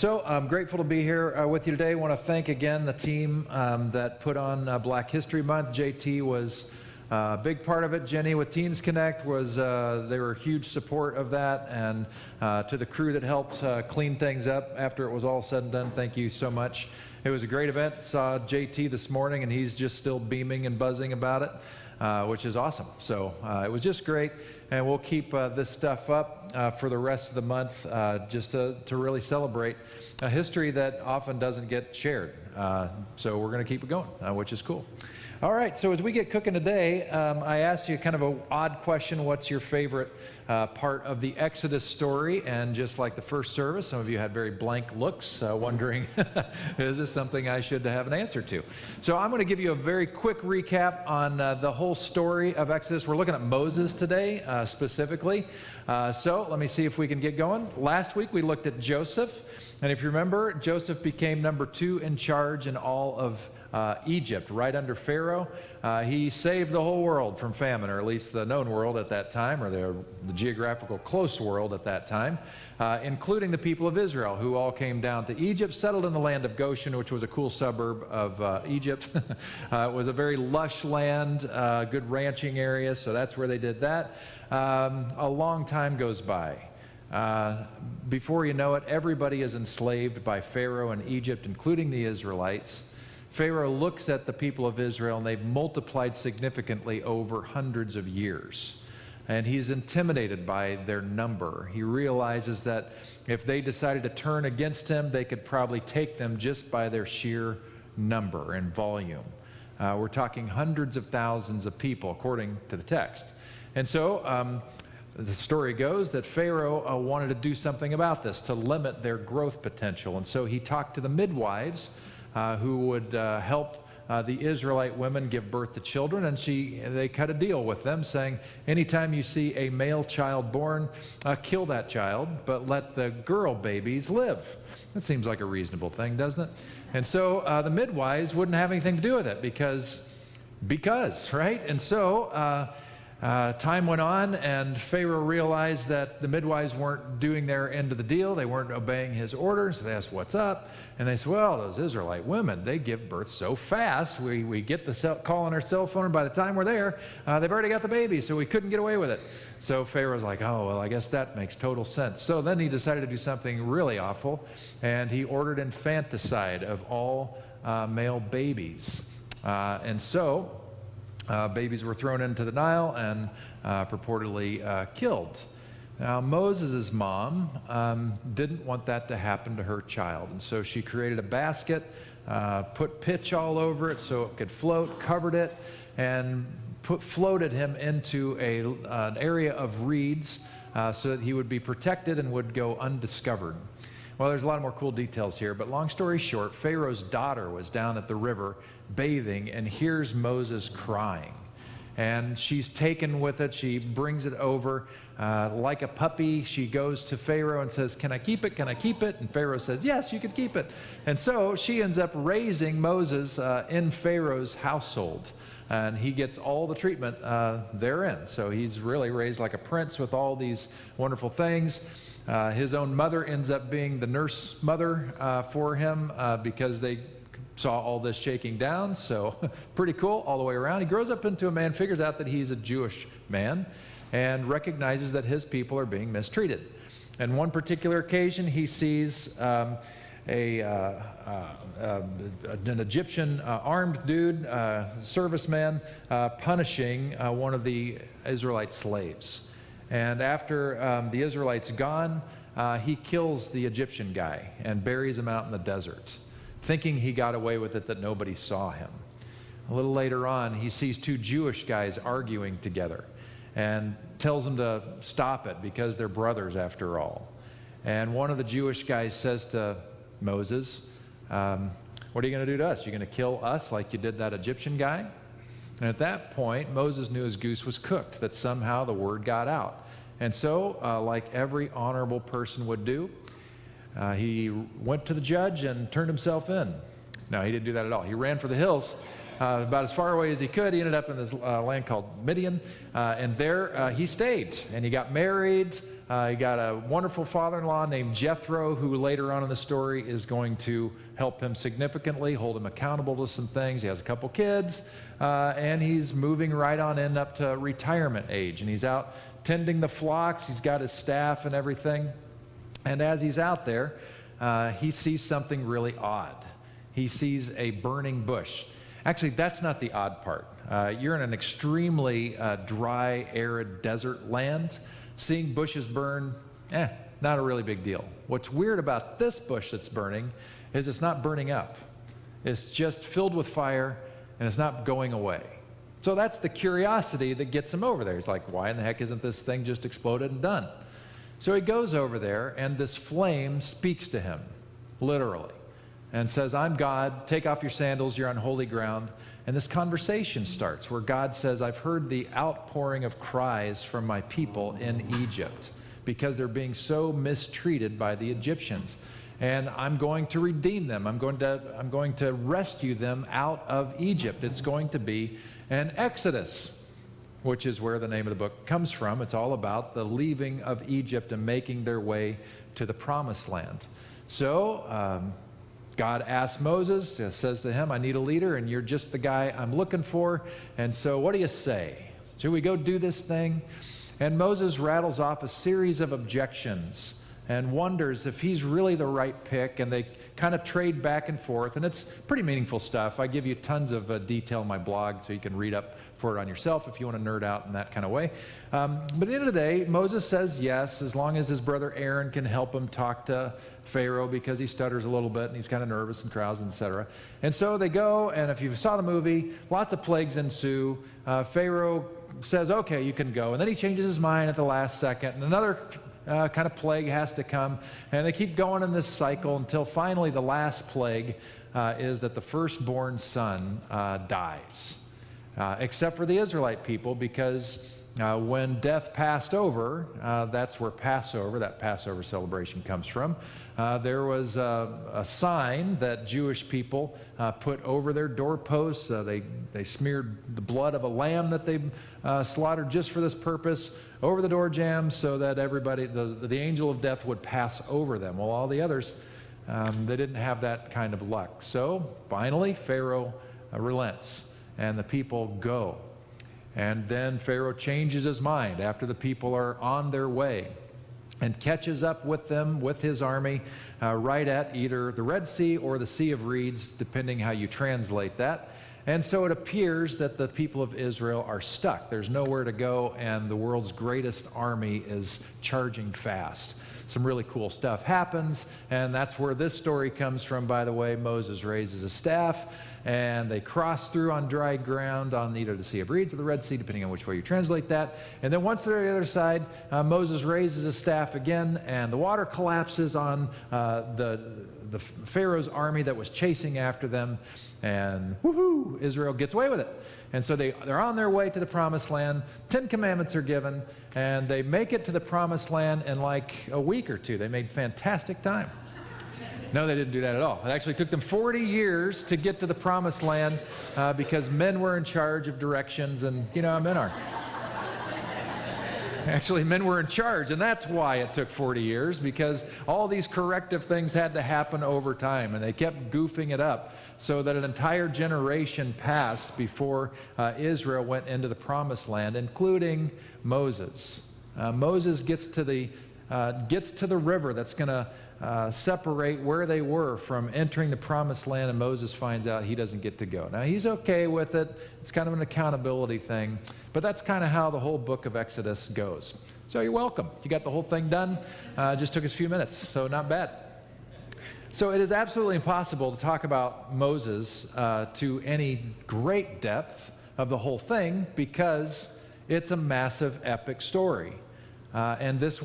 So I'm grateful to be here with you today. I want to thank again the team that put on Black History Month. JT was a big part of it. Jenny with Teens Connect was, they were a huge support of that. And to the crew that helped clean things up after it was all said and done, thank you so much. It was a great event. Saw JT this morning and he's just still beaming and buzzing about it, which is awesome. So it was just great. And we'll keep this stuff up for the rest of the month just to really celebrate a history that often doesn't get shared. So we're going to keep it going, which is cool. All right, so as we get cooking today, I asked you kind of an odd question. What's your favorite part of the Exodus story? And just like the first service, some of you had very blank looks, wondering, is this something I should have an answer to? So I'm going to give you a very quick recap on the whole story of Exodus. We're looking at Moses today, specifically. So let me see if we can get going. Last week we looked at Joseph. And if you remember, Joseph became number 2 in charge in all of Egypt, right under Pharaoh. He saved the whole world from famine, or at least the known world at that time, or the geographical close world at that time, including the people of Israel, who all came down to Egypt, settled in the land of Goshen, which was a cool suburb of Egypt. It was a very lush land, good ranching area, so that's where they did that. A long time goes by. Before you know it, everybody is enslaved by Pharaoh in Egypt, including the Israelites. Pharaoh looks at the people of Israel, and they've multiplied significantly over hundreds of years. And he's intimidated by their number. He realizes that if they decided to turn against him, they could probably take them just by their sheer number and volume. We're talking hundreds of thousands of people, according to the text. And so the story goes that Pharaoh wanted to do something about this, to limit their growth potential. And so he talked to the midwives who would help the Israelite women give birth to children, and they cut a deal with them saying, anytime you see a male child born, kill that child, but let the girl babies live. That seems like a reasonable thing, doesn't it? And so the midwives wouldn't have anything to do with it because, right? And so time went on, and Pharaoh realized that the midwives weren't doing their end of the deal. They weren't obeying his orders. So they asked, what's up? And they said, well, those Israelite women, they give birth so fast. We get the call on our cell phone, and by the time we're there, they've already got the baby, so we couldn't get away with it. So Pharaoh's like, oh, well, I guess that makes total sense. So then he decided to do something really awful, and he ordered infanticide of all male babies. And so babies were thrown into the Nile and purportedly killed. Now, Moses' mom didn't want that to happen to her child, and so she created a basket, put pitch all over it so it could float, covered it, and floated him into an area of reeds so that he would be protected and would go undiscovered. Well, there's a lot more cool details here, but long story short, Pharaoh's daughter was down at the river bathing and hears Moses crying. And she's taken with it. She brings it over. Like a puppy, she goes to Pharaoh and says, can I keep it? Can I keep it? And Pharaoh says, yes, you can keep it. And so she ends up raising Moses in Pharaoh's household. And he gets all the treatment therein. So he's really raised like a prince with all these wonderful things. His own mother ends up being the nurse mother for him because they saw all this shaking down. So pretty cool all the way around. He grows up into a man, figures out that he's a Jewish man, and recognizes that his people are being mistreated. And one particular occasion, he sees an Egyptian armed dude, serviceman, punishing one of the Israelite slaves. And after the Israelites gone, he kills the Egyptian guy and buries him out in the desert, thinking he got away with it, that nobody saw him. A little later on, he sees 2 Jewish guys arguing together and tells them to stop it because they're brothers after all. And one of the Jewish guys says to Moses, what are you going to do to us? You're going to kill us like you did that Egyptian guy? And at that point, Moses knew his goose was cooked, that somehow the word got out. And so, like every honorable person would do, he went to the judge and turned himself in. No, he didn't do that at all. He ran for the hills about as far away as he could. He ended up in this land called Midian, and there he stayed. And he got married, He got a wonderful father-in-law named Jethro, who later on in the story is going to help him significantly, hold him accountable to some things. He has a couple kids, and he's moving right on in up to retirement age. And he's out tending the flocks. He's got his staff and everything. And as he's out there, he sees something really odd. He sees a burning bush. Actually, that's not the odd part. You're in an extremely dry, arid desert land. Seeing bushes burn, not a really big deal. What's weird about this bush that's burning is it's not burning up. It's just filled with fire, and it's not going away. So that's the curiosity that gets him over there. He's like, why in the heck isn't this thing just exploded and done? So he goes over there, and this flame speaks to him, literally, and says, I'm God, take off your sandals, you're on holy ground. And this conversation starts where God says, I've heard the outpouring of cries from my people in Egypt because they're being so mistreated by the Egyptians. And I'm going to redeem them. I'm going to rescue them out of Egypt. It's going to be an exodus, which is where the name of the book comes from. It's all about the leaving of Egypt and making their way to the promised land. So, God asks Moses, says to him, I need a leader, and you're just the guy I'm looking for. And so what do you say? Should we go do this thing? And Moses rattles off a series of objections and wonders if he's really the right pick, and they kind of trade back and forth. And it's pretty meaningful stuff. I give you tons of detail in my blog, so you can read up for it on yourself if you want to nerd out in that kind of way. But at the end of the day, Moses says yes, as long as his brother Aaron can help him talk to Pharaoh, because he stutters a little bit and he's kind of nervous and crowds, etc. And so they go, and if you saw the movie, lots of plagues ensue. Pharaoh says, okay, you can go. And then he changes his mind at the last second, and another kind of plague has to come. And they keep going in this cycle until finally the last plague is that the firstborn son dies. Except for the Israelite people, because when death passed over, that's where Passover, that Passover celebration comes from. There was a sign that Jewish people put over their doorposts. They smeared the blood of a lamb that they slaughtered just for this purpose over the door jambs, so that everybody, the angel of death would pass over them. Well, all the others, they didn't have that kind of luck. So finally, Pharaoh relents, and the people go. And then Pharaoh changes his mind after the people are on their way, and catches up with them, with his army, right at either the Red Sea or the Sea of Reeds, depending how you translate that. And so it appears that the people of Israel are stuck. There's nowhere to go, and the world's greatest army is charging fast. Some really cool stuff happens, and that's where this story comes from, by the way. Moses raises a staff, and they cross through on dry ground on either the Sea of Reeds or the Red Sea, depending on which way you translate that. And then once they're on the other side, Moses raises a staff again, and the water collapses on the Pharaoh's army that was chasing after them, and woohoo, Israel gets away with it. And so they're on their way to the promised land. 10 commandments are given, and they make it to the promised land in like a week or two. They made fantastic time. No, they didn't do that at all. It actually took them 40 years to get to the promised land because men were in charge of directions, and you know how men are. Actually, men were in charge, and that's why it took 40 years, because all these corrective things had to happen over time, and they kept goofing it up so that an entire generation passed before Israel went into the promised land, including Moses. Moses gets to the river that's going to separate where they were from entering the promised land, and Moses finds out he doesn't get to go. Now, he's okay with it. It's kind of an accountability thing, but that's kind of how the whole book of Exodus goes. So you're welcome. You got the whole thing done. Just took us a few minutes, so not bad. So it is absolutely impossible to talk about Moses to any great depth of the whole thing, because it's a massive epic story. And this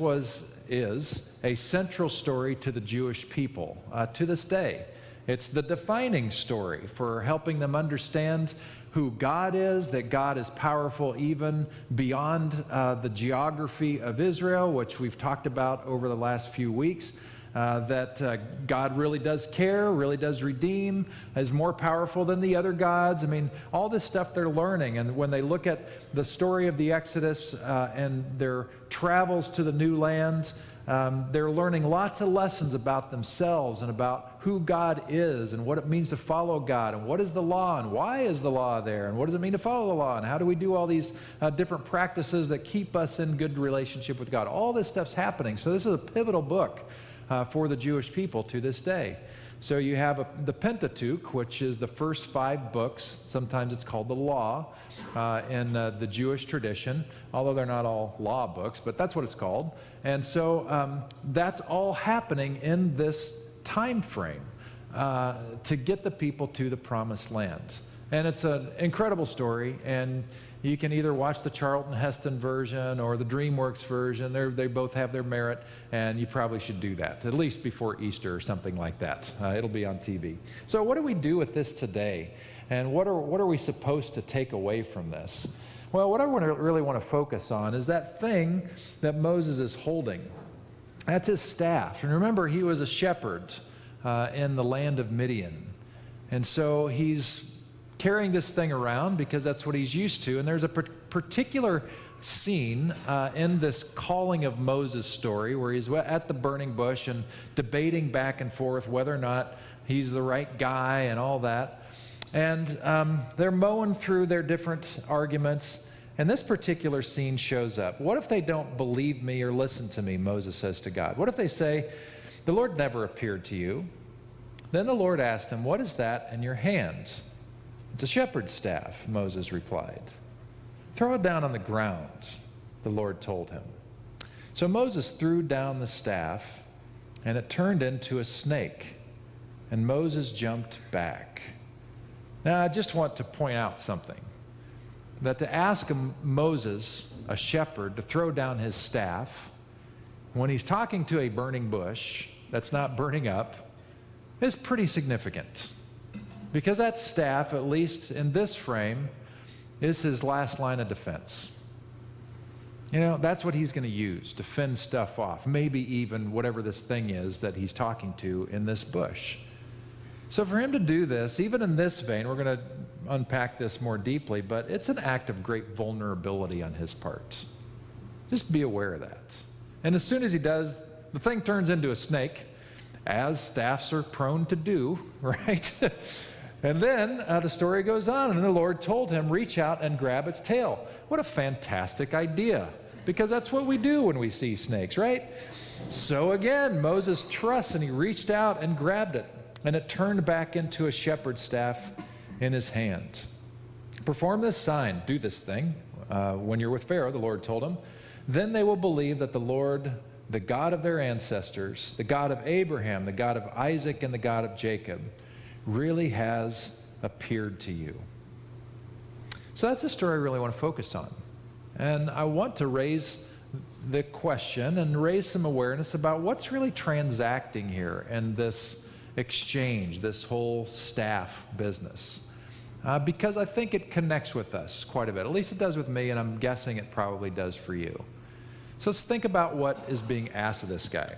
is a central story to the Jewish people to this day. It's the defining story for helping them understand who God is, that God is powerful even beyond the geography of Israel, which we've talked about over the last few weeks. that God really does care, really does redeem, is more powerful than the other gods. I mean, all this stuff they're learning. And when they look at the story of the Exodus and their travels to the new land, they're learning lots of lessons about themselves and about who God is and what it means to follow God and what is the law and why is the law there and what does it mean to follow the law and how do we do all these different practices that keep us in good relationship with God. All this stuff's happening. So this is a pivotal book for the Jewish people to this day. So you have the Pentateuch, which is the first 5 books. Sometimes it's called the law in the Jewish tradition, although they're not all law books, but that's what it's called. And so that's all happening in this time frame to get the people to the promised land. And it's an incredible story, and you can either watch the Charlton Heston version or the DreamWorks version. They both have their merit, and you probably should do that, at least before Easter or something like that. It'll be on TV. So what do we do with this today? And what are we supposed to take away from this? Well, what I really want to focus on is that thing that Moses is holding. That's his staff. And remember, he was a shepherd in the land of Midian. And so he's carrying this thing around because that's what he's used to. And there's a particular scene in this calling of Moses story where he's at the burning bush and debating back and forth whether or not he's the right guy and all that. And they're mowing through their different arguments. And this particular scene shows up. What if they don't believe me or listen to me, Moses says to God. What if they say, the Lord never appeared to you? Then the Lord asked him, what is that in your hand? It's a shepherd's staff, Moses replied. Throw it down on the ground, the Lord told him. So Moses threw down the staff, and it turned into a snake, and Moses jumped back. Now, I just want to point out something, that to ask Moses, a shepherd, to throw down his staff when he's talking to a burning bush that's not burning up is pretty significant. Because that staff, at least in this frame, is his last line of defense. You know, that's what he's going to use to fend stuff off, maybe even whatever this thing is that he's talking to in this bush. So for him to do this, even in this vein, we're going to unpack this more deeply, but it's an act of great vulnerability on his part. Just be aware of that. And as soon as he does, the thing turns into a snake, as staffs are prone to do, right? And then the story goes on, and the Lord told him, reach out and grab its tail. What a fantastic idea, because that's what we do when we see snakes, right? So again, Moses trusts, and he reached out and grabbed it, and it turned back into a shepherd's staff in his hand. Perform this sign, do this thing, when you're with Pharaoh, the Lord told him. Then they will believe that the Lord, the God of their ancestors, the God of Abraham, the God of Isaac, and the God of Jacob, really has appeared to you. So that's the story I really want to focus on. And I want to raise the question and raise some awareness about what's really transacting here in this exchange, this whole staff business. Because I think it connects with us quite a bit. At least it does with me, and I'm guessing it probably does for you. So let's think about what is being asked of this guy.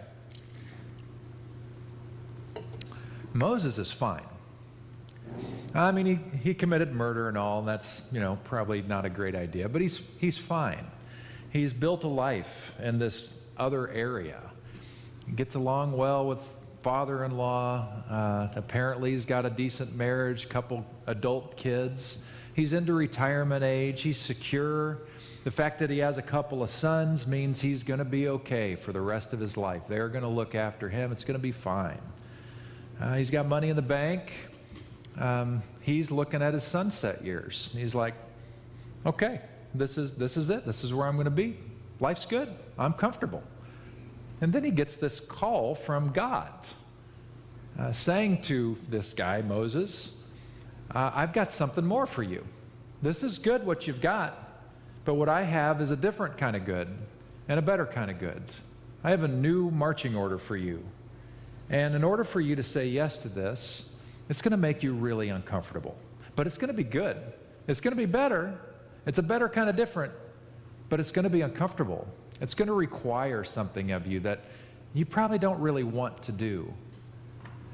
Moses is fine. I mean, he committed murder and all, and that's, probably not a great idea, but he's fine. He's built a life in this other area. He gets along well with father-in-law. Apparently he's got a decent marriage, couple adult kids. He's into retirement age. He's secure. The fact that he has a couple of sons means he's going to be okay for the rest of his life. They're going to look after him. It's going to be fine. He's got money in the bank. He's looking at his sunset years. He's like, okay, this is it. This is where I'm going to be. Life's good. I'm comfortable. And then he gets this call from God saying to this guy, Moses, I've got something more for you. This is good what you've got, but what I have is a different kind of good and a better kind of good. I have a new marching order for you. And in order for you to say yes to this, it's going to make you really uncomfortable. But it's going to be good. It's going to be better. It's a better kind of different, but it's going to be uncomfortable. It's going to require something of you that you probably don't really want to do.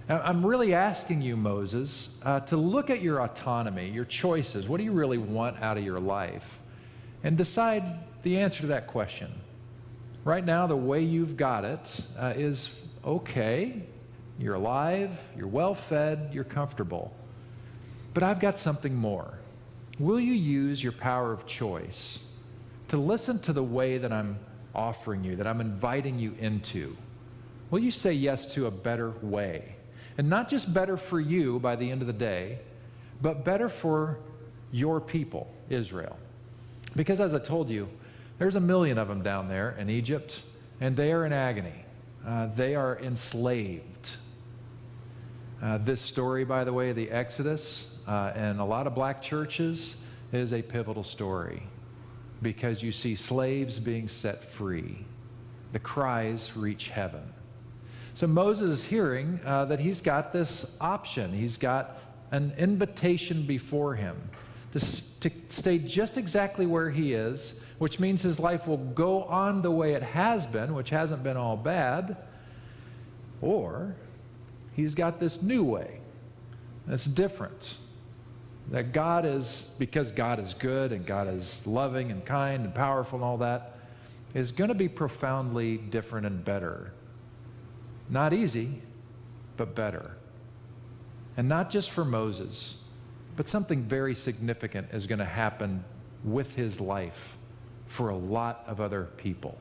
I'm really asking you, Moses, to look at your autonomy, your choices. What do you really want out of your life? And decide the answer to that question. Right now, the way you've got it is okay. You're alive, you're well-fed, you're comfortable. But I've got something more. Will you use your power of choice to listen to the way that I'm offering you, that I'm inviting you into? Will you say yes to a better way? And not just better for you by the end of the day, but better for your people, Israel. Because as I told you, there's 1 million of them down there in Egypt, and they are in agony. They are enslaved. This story, by the way, the Exodus, and a lot of black churches, is a pivotal story because you see slaves being set free. The cries reach heaven. So Moses is hearing that he's got this option. He's got an invitation before him to stay just exactly where he is, which means his life will go on the way it has been, which hasn't been all bad, or he's got this new way that's different. That God is, because God is good and God is loving and kind and powerful and all that, is going to be profoundly different and better. Not easy, but better. And not just for Moses, but something very significant is going to happen with his life for a lot of other people.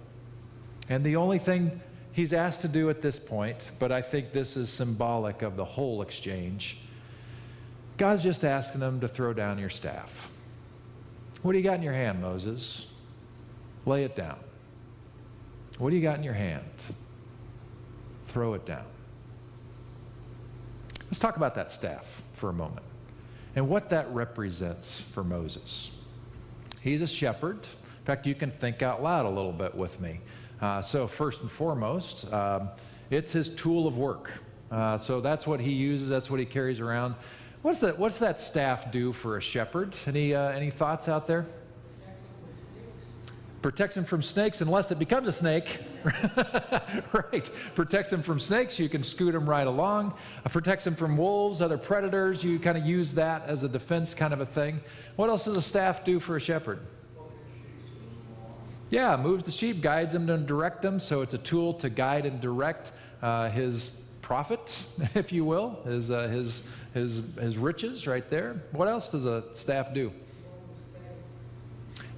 And the only thing he's asked to do at this point, but I think this is symbolic of the whole exchange, God's just asking him to throw down your staff. What do you got in your hand, Moses? Lay it down. What do you got in your hand? Throw it down. Let's talk about that staff for a moment and what that represents for Moses. He's a shepherd. In fact, you can think out loud a little bit with me. So first and foremost, it's his tool of work. So that's what he uses. That's what he carries around. What's that staff do for a shepherd? Any thoughts out there? Protects him from snakes unless it becomes a snake. Right. Protects him from snakes. You can scoot him right along. Protects him from wolves, other predators. You kind of use that as a defense kind of a thing. What else does a staff do for a shepherd? Yeah, moves the sheep, guides them and direct them. So it's a tool to guide and direct his profit, if you will, his riches right there. What else does a staff do?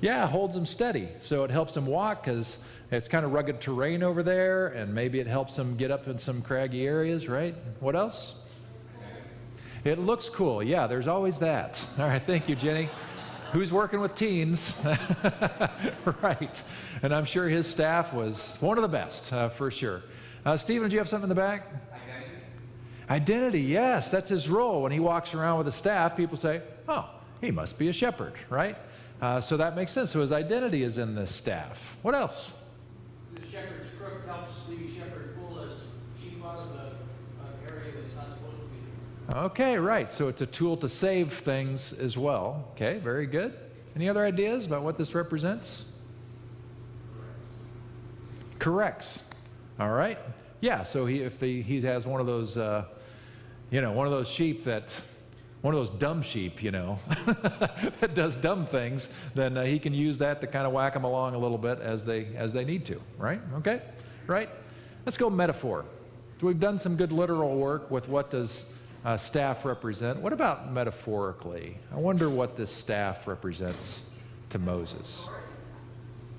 Yeah, holds him steady. So it helps him walk because it's kind of rugged terrain over there, and maybe it helps him get up in some craggy areas, right? What else? It looks cool. Yeah, there's always that. All right, thank you, Jenny. Who's working with teens? Right. And I'm sure his staff was one of the best, for sure. Stephen, do you have something in the back? Identity, yes, that's his role. When he walks around with a staff, people say, oh, he must be a shepherd, right? So that makes sense. So his identity is in this staff. What else? The shepherd's crook helps the shepherd pull his sheep out of the area that's not supposed to be. Okay, right. So it's a tool to save things as well. Okay, very good. Any other ideas about what this represents? Corrects. All right. Yeah, so he has one of those, one of those sheep one of those dumb sheep, that does dumb things, then he can use that to kind of whack them along a little bit as they need to, right? Okay, right? Let's go metaphor. So we've done some good literal work with what does staff represent. What about metaphorically? I wonder what this staff represents to Moses.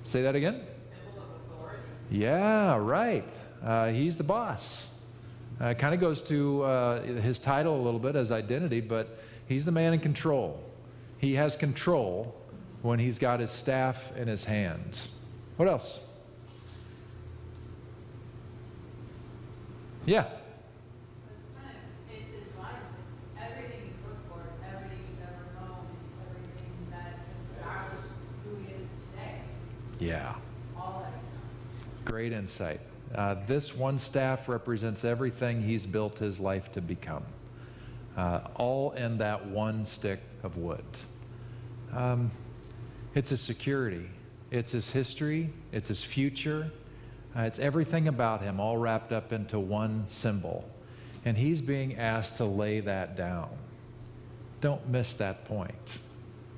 Say that again? Yeah, right. He's the boss. Kind of goes to his title a little bit as identity, but he's the man in control. He has control when he's got his staff in his hand. What else? Yeah. It's his life. It's everything he's worked for. It's everything he's ever known. It's everything that has established who he is today. Yeah. All that he's done. Great insight. This one staff represents everything he's built his life to become, all in that one stick of wood. It's his security. It's his history. It's his future. It's everything about him all wrapped up into one symbol. And he's being asked to lay that down. Don't miss that point.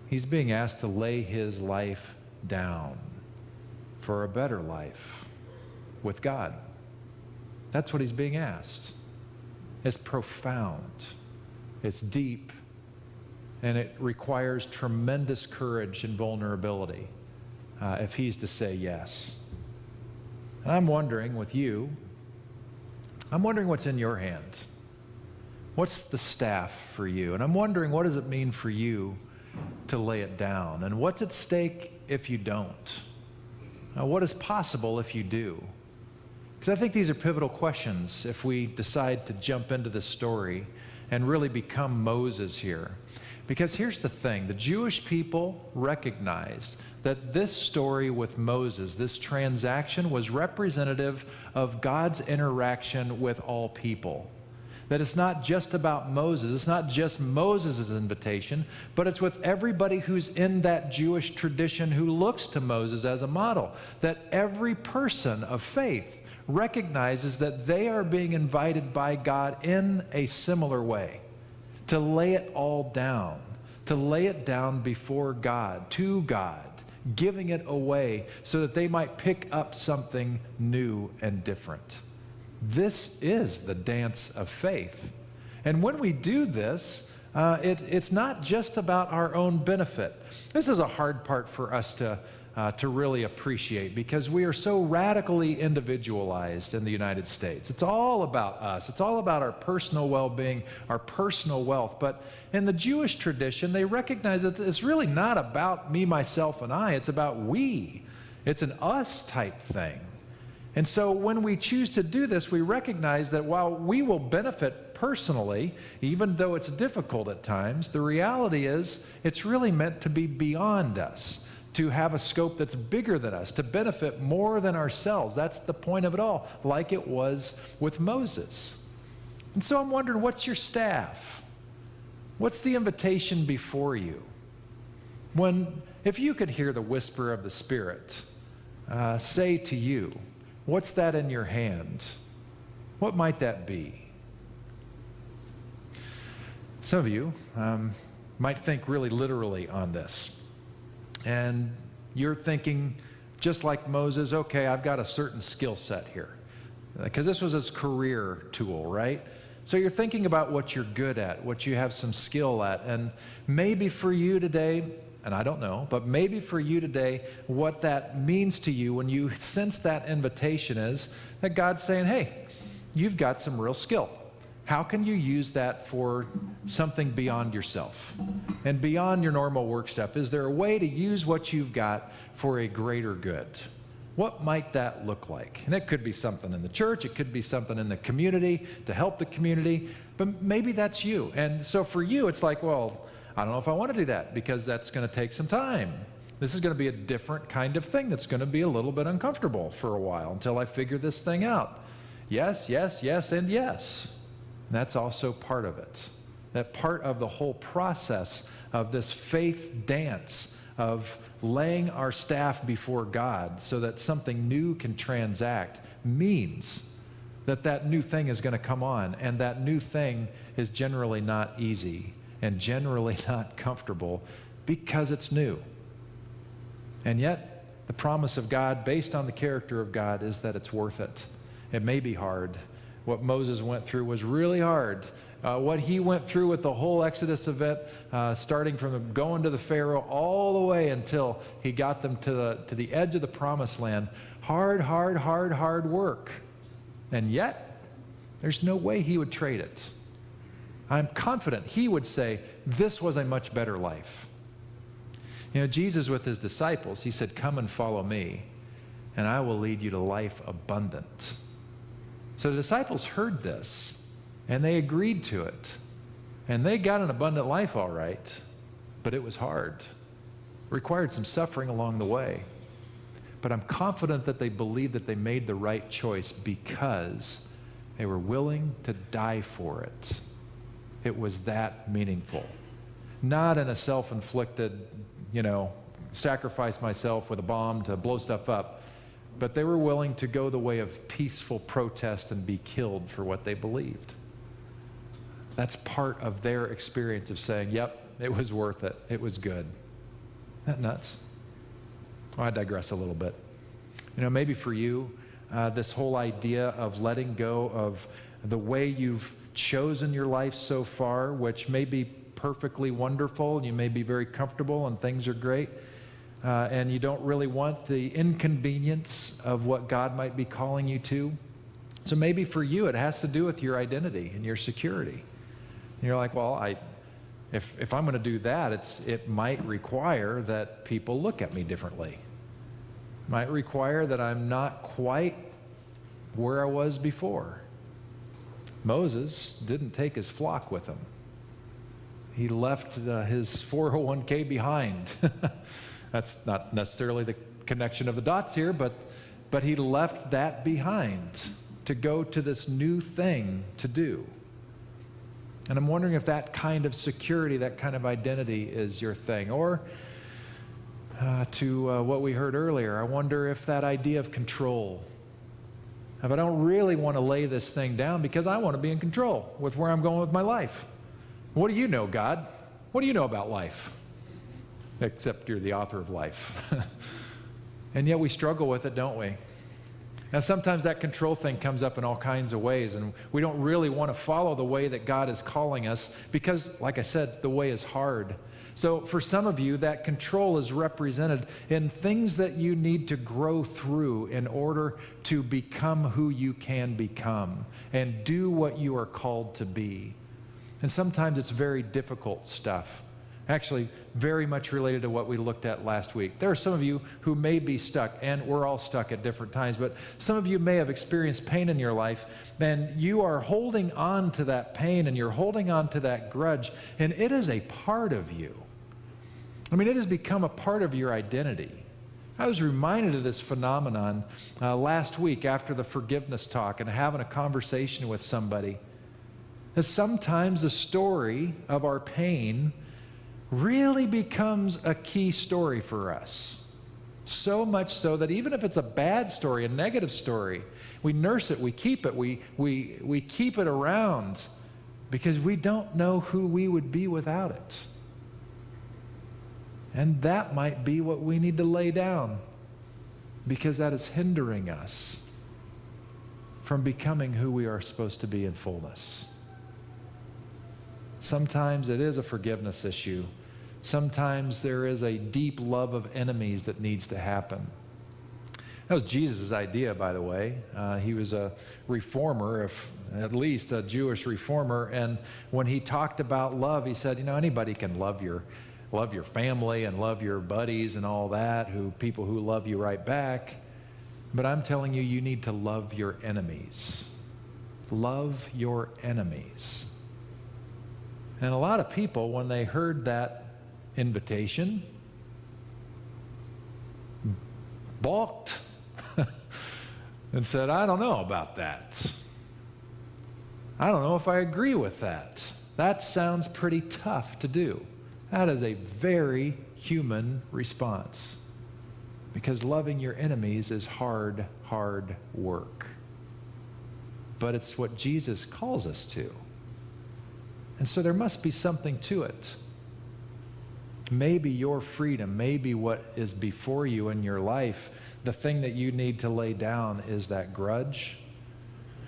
He's being asked to lay his life down for a better life with God. That's what he's being asked. It's profound. It's deep. And it requires tremendous courage and vulnerability if he's to say yes. And I'm wondering with you, I'm wondering what's in your hand. What's the staff for you? And I'm wondering, what does it mean for you to lay it down? And what's at stake if you don't? What is possible if you do? Because I think these are pivotal questions if we decide to jump into this story and really become Moses here. Because here's the thing, the Jewish people recognized that this story with Moses, this transaction, was representative of God's interaction with all people. That it's not just about Moses, it's not just Moses' invitation, but it's with everybody who's in that Jewish tradition who looks to Moses as a model. That every person of faith recognizes that they are being invited by God in a similar way, to lay it all down, to lay it down before God, to God, giving it away so that they might pick up something new and different. This is the dance of faith. And when we do this, it's not just about our own benefit. This is a hard part for us to really appreciate because we are so radically individualized in the United States. It's all about us. It's all about our personal well-being, our personal wealth. But in the Jewish tradition, they recognize that it's really not about me, myself, and I. It's about we. It's an us type thing. And so when we choose to do this, we recognize that while we will benefit personally, even though it's difficult at times, the reality is it's really meant to be beyond us, to have a scope that's bigger than us, to benefit more than ourselves. That's the point of it all, like it was with Moses. And so I'm wondering, what's your staff? What's the invitation before you? If you could hear the whisper of the Spirit say to you, what's that in your hand? What might that be? Some of you might think really literally on this. And you're thinking, just like Moses, okay, I've got a certain skill set here. Because this was his career tool, right? So you're thinking about what you're good at, what you have some skill at. And maybe for you today, and I don't know, but maybe for you today, what that means to you when you sense that invitation is that God's saying, hey, you've got some real skill. How can you use that for something beyond yourself and beyond your normal work stuff? Is there a way to use what you've got for a greater good? What might that look like? And it could be something in the church. It could be something in the community to help the community. But maybe that's you. And so for you, it's like, well, I don't know if I want to do that because that's going to take some time. This is going to be a different kind of thing that's going to be a little bit uncomfortable for a while until I figure this thing out. Yes, yes, yes, and yes. And that's also part of it. That part of the whole process of this faith dance of laying our staff before God so that something new can transact means that that new thing is going to come on, and that new thing is generally not easy and generally not comfortable because it's new. And yet, the promise of God, based on the character of God, is that it's worth it. It may be hard. What Moses went through was really hard. What he went through with the whole Exodus event, starting from going to the Pharaoh all the way until he got them to the edge of the promised land, hard, hard, hard, hard work. And yet, there's no way he would trade it. I'm confident he would say, this was a much better life. You know, Jesus with his disciples, he said, come and follow me, and I will lead you to life abundant. So the disciples heard this, and they agreed to it. And they got an abundant life, all right, but it was hard. It required some suffering along the way. But I'm confident that they believed that they made the right choice because they were willing to die for it. It was that meaningful. Not in a self-inflicted, sacrifice myself with a bomb to blow stuff up, but they were willing to go the way of peaceful protest and be killed for what they believed. That's part of their experience of saying, yep, it was worth it. It was good. Isn't that nuts? Well, I digress a little bit. You know, maybe for you, this whole idea of letting go of the way you've chosen your life so far, which may be perfectly wonderful, and you may be very comfortable and things are great, and you don't really want the inconvenience of what God might be calling you to. So maybe for you, it has to do with your identity and your security. And you're like, well, if I'm going to do that, it might require that people look at me differently. It might require that I'm not quite where I was before. Moses didn't take his flock with him. He left his 401k behind. That's not necessarily the connection of the dots here, but he left that behind to go to this new thing to do. And I'm wondering if that kind of security, that kind of identity is your thing. Or to what we heard earlier, I wonder if that idea of control. If I don't really want to lay this thing down because I want to be in control with where I'm going with my life. What do you know, God? What do you know about life? Except you're the author of life. And yet we struggle with it, don't we? Now, sometimes that control thing comes up in all kinds of ways, and we don't really want to follow the way that God is calling us because, like I said, the way is hard. So for some of you, that control is represented in things that you need to grow through in order to become who you can become and do what you are called to be. And sometimes it's very difficult stuff. Actually, very much related to what we looked at last week. There are some of you who may be stuck, and we're all stuck at different times, but some of you may have experienced pain in your life, and you are holding on to that pain, and you're holding on to that grudge, and it is a part of you. I mean, it has become a part of your identity. I was reminded of this phenomenon last week after the forgiveness talk and having a conversation with somebody, that sometimes the story of our pain really becomes a key story for us. So much so that even if it's a bad story, a negative story, we nurse it, we keep it, we keep it around because we don't know who we would be without it. And that might be what we need to lay down because that is hindering us from becoming who we are supposed to be in fullness. Sometimes it is a forgiveness issue. Sometimes there is a deep love of enemies that needs to happen. That was Jesus' idea, by the way. He was a reformer, at least a Jewish reformer, and when he talked about love, he said, you know, anybody can love your family and love your buddies and all that, people who love you right back, but I'm telling you, you need to love your enemies. Love your enemies. And a lot of people, when they heard that invitation, balked and said, I don't know about that. I don't know if I agree with that. That sounds pretty tough to do. That is a very human response because loving your enemies is hard, hard work. But it's what Jesus calls us to. And so there must be something to it. Maybe your freedom, maybe what is before you in your life, the thing that you need to lay down is that grudge,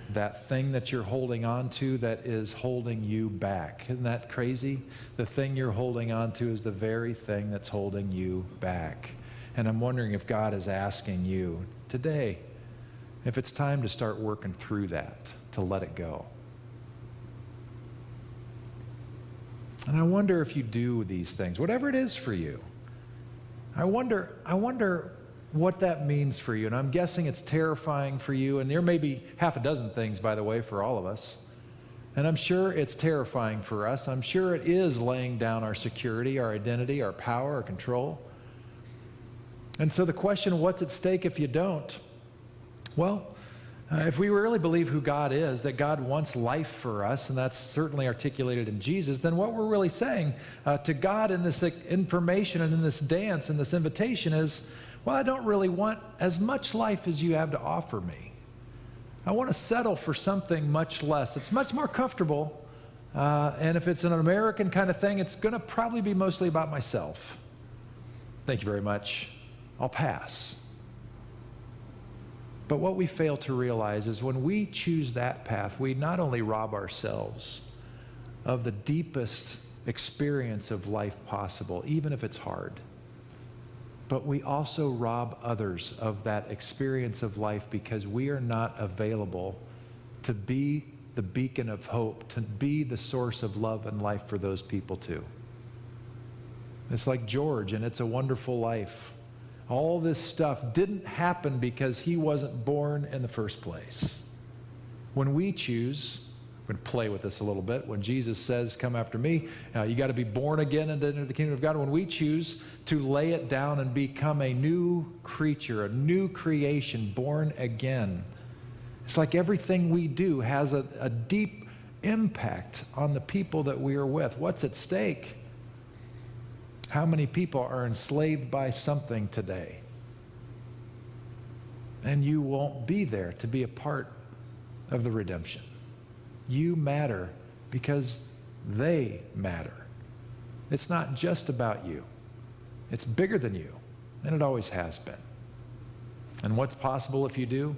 that thing that you're holding on to that is holding you back. Isn't that crazy? The thing you're holding on to is the very thing that's holding you back. And I'm wondering if God is asking you today, if it's time to start working through that, to let it go. And I wonder if you do these things, whatever it is for you. I wonder what that means for you. And I'm guessing it's terrifying for you. And there may be half a dozen things, by the way, for all of us. And I'm sure it's terrifying for us. I'm sure it is laying down our security, our identity, our power, our control. And so the question, what's at stake if you don't? Well, if we really believe who God is, that God wants life for us, and that's certainly articulated in Jesus, then what we're really saying to God in this information and in this dance and this invitation is, Well, I don't really want as much life as you have to offer me. I want to settle for something much less. It's much more comfortable, and if it's an American kind of thing, it's going to probably be mostly about myself. Thank you very much. I'll pass. But what we fail to realize is when we choose that path, we not only rob ourselves of the deepest experience of life possible, even if it's hard, but we also rob others of that experience of life because we are not available to be the beacon of hope, to be the source of love and life for those people too. It's like George and It's a Wonderful Life. All this stuff didn't happen because he wasn't born in the first place. When we choose, we're going to play with this a little bit. When Jesus says, come after me, you got to be born again and enter the kingdom of God. When we choose to lay it down and become a new creature, a new creation, born again, it's like everything we do has a deep impact on the people that we are with. What's at stake? How many people are enslaved by something today? And you won't be there to be a part of the redemption. You matter because they matter. It's not just about you. It's bigger than you, and it always has been. And what's possible if you do?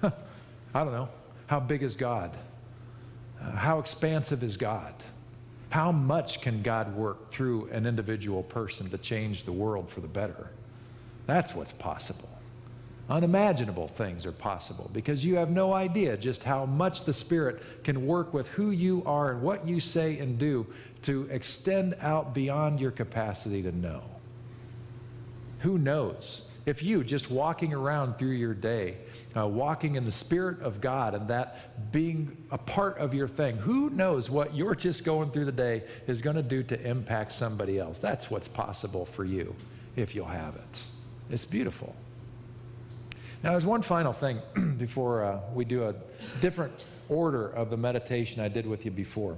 I don't know. How big is God? How expansive is God? How much can God work through an individual person to change the world for the better? That's what's possible. Unimaginable things are possible because you have no idea just how much the Spirit can work with who you are and what you say and do to extend out beyond your capacity to know. Who knows? If you just walking around through your day, walking in the Spirit of God and that being a part of your thing, who knows what you're just going through the day is going to do to impact somebody else? That's what's possible for you if you'll have it. It's beautiful. Now, there's one final thing before we do a different order of the meditation I did with you before.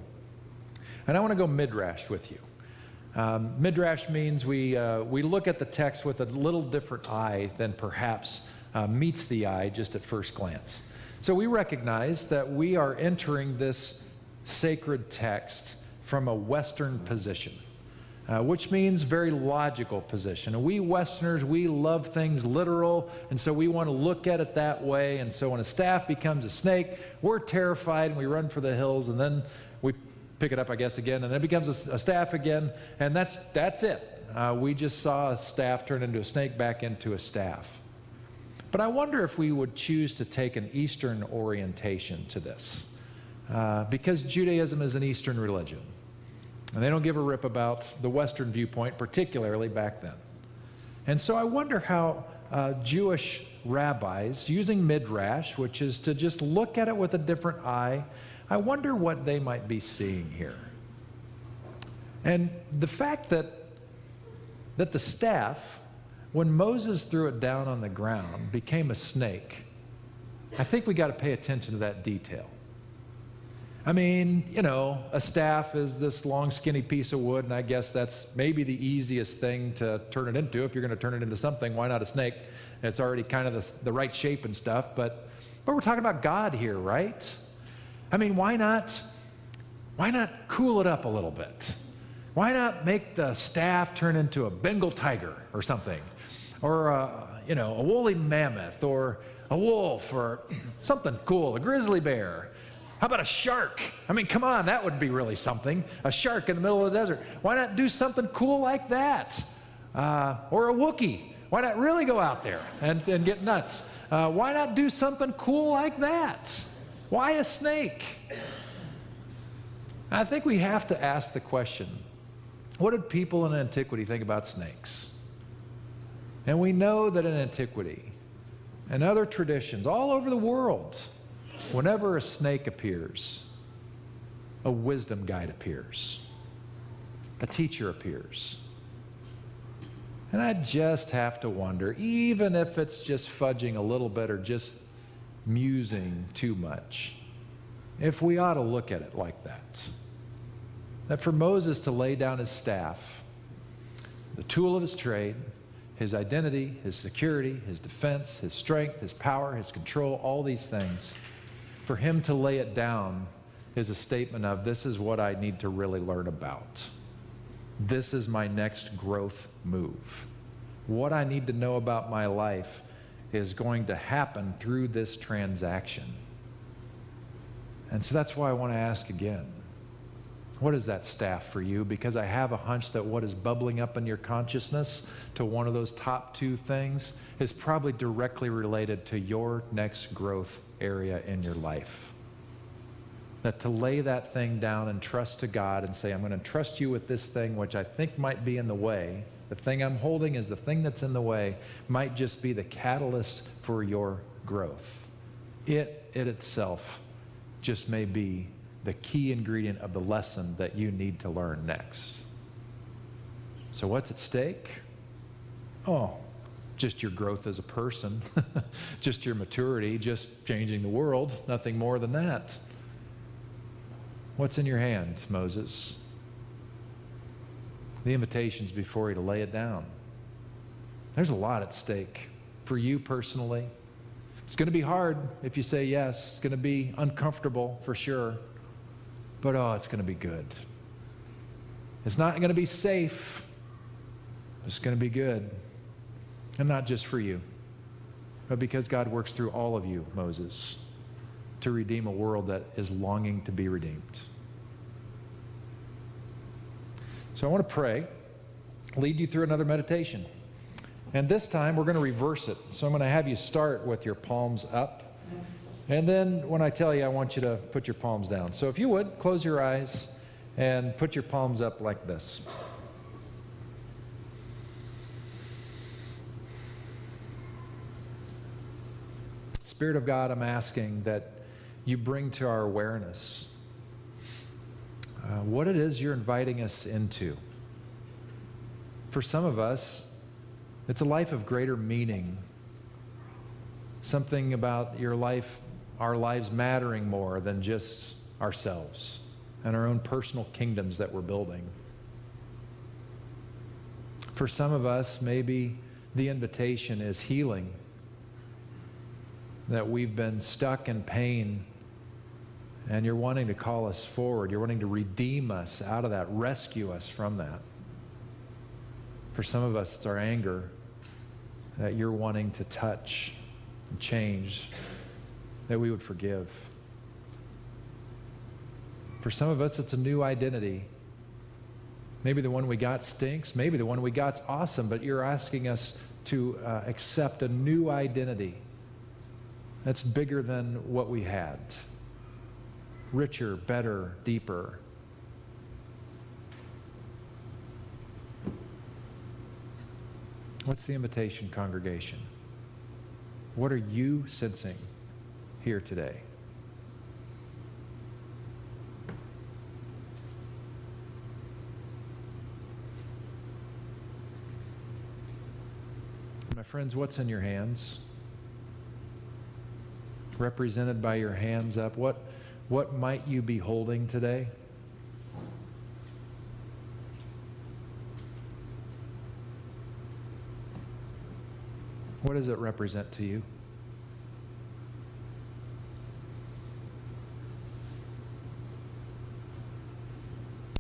And I want to go midrash with you. Midrash means we look at the text with a little different eye than perhaps meets the eye just at first glance. So we recognize that we are entering this sacred text from a Western position, which means very logical position. And we Westerners, we love things literal, and so we want to look at it that way. And so when a staff becomes a snake, we're terrified and we run for the hills, and then we pick it up, I guess, again, and it becomes a staff again, and that's it. We just saw a staff turn into a snake back into a staff. But I wonder if we would choose to take an Eastern orientation to this, because Judaism is an Eastern religion, and they don't give a rip about the Western viewpoint, particularly back then. And so I wonder how Jewish rabbis, using midrash, which is to just look at it with a different eye, I wonder what they might be seeing here. And the fact that the staff, when Moses threw it down on the ground, became a snake, I think we got to pay attention to that detail. I mean, you know, a staff is this long, skinny piece of wood, and I guess that's maybe the easiest thing to turn it into. If you're going to turn it into something, why not a snake? It's already kind of the right shape and stuff, but we're talking about God here, right? I mean, why not cool it up a little bit? Why not make the staff turn into a Bengal tiger or something? Or, a woolly mammoth or a wolf or something cool, a grizzly bear. How about a shark? I mean, come on, that would be really something. A shark in the middle of the desert. Why not do something cool like that? Or a Wookiee. Why not really go out there and get nuts? Why not do something cool like that? Why a snake? I think we have to ask the question, what did people in antiquity think about snakes? And we know that in antiquity and other traditions all over the world, whenever a snake appears, a wisdom guide appears, a teacher appears. And I just have to wonder, even if it's just fudging a little bit or just musing too much, if we ought to look at it like that. That for Moses to lay down his staff, the tool of his trade, his identity, his security, his defense, his strength, his power, his control, all these things. For him to lay it down is a statement of, this is what I need to really learn about. This is my next growth move. What I need to know about my life is going to happen through this transaction. And so that's why I want to ask again, what is that staff for you? Because I have a hunch that what is bubbling up in your consciousness to one of those top two things is probably directly related to your next growth area in your life. That to lay that thing down and trust to God and say, I'm going to trust you with this thing which I think might be in the way. The thing I'm holding is the thing that's in the way, might just be the catalyst for your growth. It itself just may be the key ingredient of the lesson that you need to learn next. So what's at stake? Oh, just your growth as a person, just your maturity, just changing the world, nothing more than that. What's in your hand, Moses? The invitation's before you to lay it down. There's a lot at stake for you personally. It's going to be hard if you say yes. It's going to be uncomfortable for sure. But oh, it's going to be good. It's not going to be safe. It's going to be good. And not just for you, but because God works through all of you, Moses, to redeem a world that is longing to be redeemed. So I want to pray, lead you through another meditation. And this time we're going to reverse it. So I'm going to have you start with your palms up. And then when I tell you, I want you to put your palms down. So if you would, close your eyes and put your palms up like this. Spirit of God, I'm asking that you bring to our awareness what it is you're inviting us into. For some of us, it's a life of greater meaning. Something about your life, our lives mattering more than just ourselves and our own personal kingdoms that we're building. For some of us, maybe the invitation is healing. That we've been stuck in pain and you're wanting to call us forward. You're wanting to redeem us out of that, rescue us from that. For some of us, it's our anger that you're wanting to touch and change, that we would forgive. For some of us, it's a new identity. Maybe the one we got stinks. Maybe the one we got's awesome, but you're asking us to accept a new identity that's bigger than what we had. Richer, better, deeper. What's the invitation, congregation? What are you sensing here today? My friends, what's in your hands? Represented by your hands up, what might you be holding today? What does it represent to you?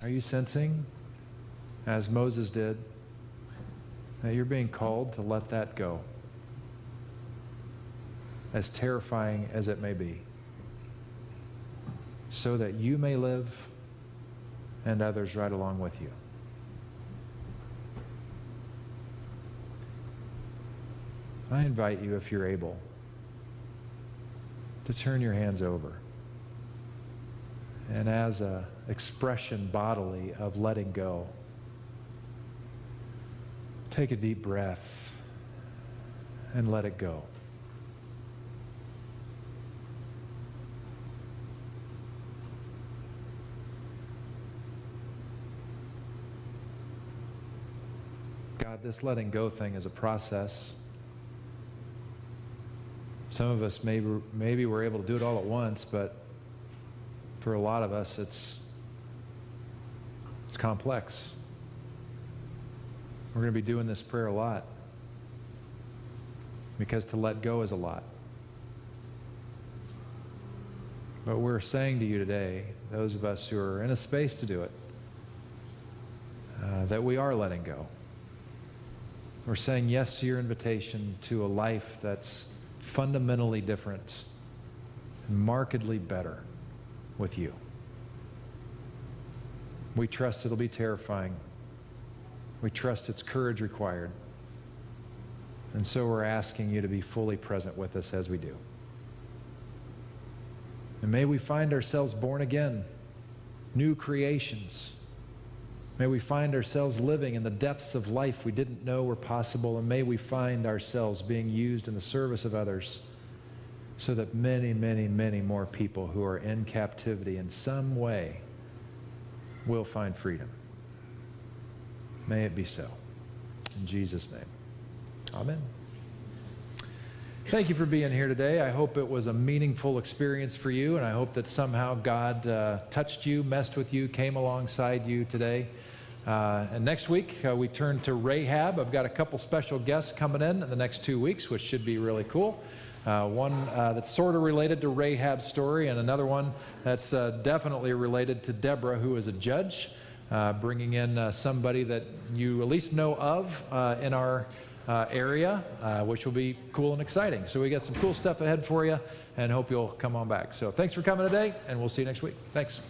Are you sensing, as Moses did, that you're being called to let that go? As terrifying as it may be, so that you may live and others right along with you. I invite you, if you're able, to turn your hands over. And as an expression bodily of letting go, take a deep breath and let it go. God, this letting go thing is a process. Some of us maybe we're able to do it all at once, but for a lot of us it's complex. We're going to be doing this prayer a lot. because to let go is a lot. But we're saying to you today, those of us who are in a space to do it, that we are letting go. We're saying yes to your invitation to a life that's fundamentally different and markedly better with you. We trust it'll be terrifying. We trust it's courage required. And so we're asking you to be fully present with us as we do. And may we find ourselves born again, new creations. May we find ourselves living in the depths of life we didn't know were possible, and may we find ourselves being used in the service of others so that many, many, many more people who are in captivity in some way will find freedom. May it be so. In Jesus' name, amen. Thank you for being here today. I hope it was a meaningful experience for you, and I hope that somehow God touched you, messed with you, came alongside you today. And next week, we turn to Rahab. I've got a couple special guests coming in the next 2 weeks, which should be really cool. One that's sort of related to Rahab's story, and another one that's definitely related to Deborah, who is a judge, bringing in somebody that you at least know of in our area, which will be cool and exciting. So we got some cool stuff ahead for you, and hope you'll come on back. So thanks for coming today, and we'll see you next week. Thanks.